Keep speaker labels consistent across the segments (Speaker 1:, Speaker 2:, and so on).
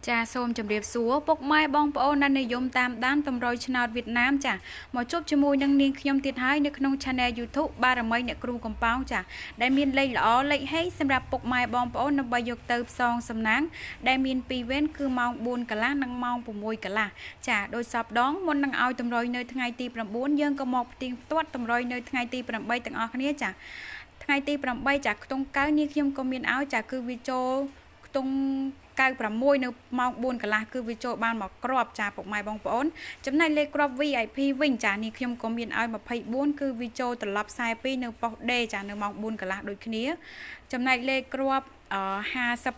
Speaker 1: ចាសូមជម្រាបសួរពុកម៉ែបងប្អូនដែលនិយមតាមដានតម្រុយឆ្នោតវៀតណាមចាមកជួបជាមួយនឹងនាងខ្ញុំទៀតហើយនៅក្នុង Channel YouTube បារមីអ្នកគ្រូកំប៉ោងចាដែលមានលេខល្អលេខហេសម្រាប់ពុកម៉ែបងប្អូនដើម្បីយកទៅផ្សងសំណាងដែលមាន2វេនគឺម៉ោង4កន្លះនិងម៉ោង6កន្លះចាដោយសពដងមុននឹងឲ្យតម្រុយនៅថ្ងៃទី9យើងក៏មកផ្ទៀងផ្ទាត់តម្រុយនៅថ្ងៃទី8ទាំងអស់គ្នាចាថ្ងៃទី8ចាខ្ទង់កៅនាងខ្ញុំក៏មានឲ្យចាគឺវាចូលខ្ទង់96នៅម៉ោង4កន្លះគឺវាចូលបានមកគ្រាប់ចាពុកម៉ែបងប្អូនចំណែកលេខគ្រាប់ VIP វិញចានេះខ្ញុំក៏មានឲ្យ24គឺវាចូលត្រឡប់42នៅប៉ុស D ចានៅម៉ោង4កន្លះដូចគ្នាចំណែកលេខគ្រាប់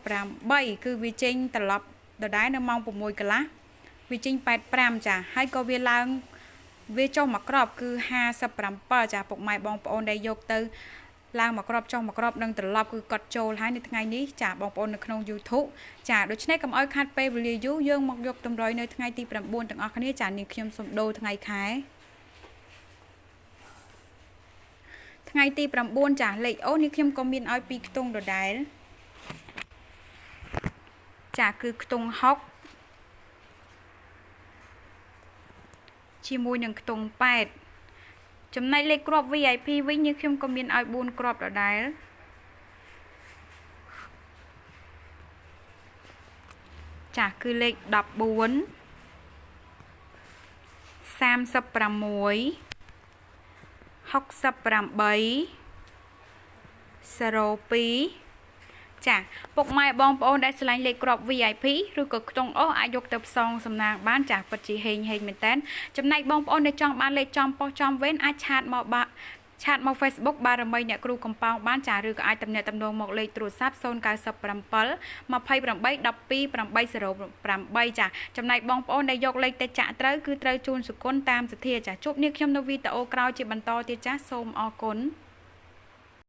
Speaker 1: 58គឺវាចេញត្រឡប់ដដែលនៅម៉ោង6កន្លះវាចេញ85ចាហើយក៏វាឡើងវាចុះមកគ្រាប់គឺ57ចាពុកម៉ែបងប្អូនដែលយកទៅឡើងមកក្របចុះមកក្របនឹងត្រឡប់គឺកត់ចូលហើយនៅថ្ងៃនេះចាបងប្អូននៅក្នុង YouTube ចាដូច្នេះកុំឲ្យខាត់ពេលវេលាយូរយើងមកយកតម្រុយនៅថ្ងៃទី9ទាំងអស់គ្នាចានាងខ្ញុំសូមដូរថ្ងៃខែថ្ងៃទី9ចាលេខអូនាងខ្ញុំក៏មានឲ្យ2ខ្ទង់ដដែលចាគឺខ្ទង់60ជាមួយនឹងខ្ទង់8ចំណែកលេខគ្រាប់ VIP វិញនាងខ្ញុំក៏មានឲ្យ4គ្រាប់ដដែលចាគឺលេខ14 36 68 02ចាពុកម៉ែបងប្អូនដែលឆ្លាញ់លេខគ្រាប់ VIP ឬក៏ខ្ទង់អូសអាចយកទៅផ្សងសំណាងបានចាពិតជាហេងមែនតើចំណែកបងប្អូនដែលចង់បានលេខចំប៉ុស្តិ៍ចំវេនអាចឆាតមក Facebook បារមីអ្នកគ្រូកំប៉ោងបានចាឬក៏អាចទំនាក់ទំនងមកលេខទូរស័ព្ទ097 28 12 808ចាចំណែកបងប្អូនដែលយកលេខទៅចាក់ត្រូវគឺត្រូវជូនសុគន្ធតាមសទ្ធាចាជួបនាងខ្ញុំនៅវីដេអូក្រោយជាបន្តទៀតចាសូមអរគុណ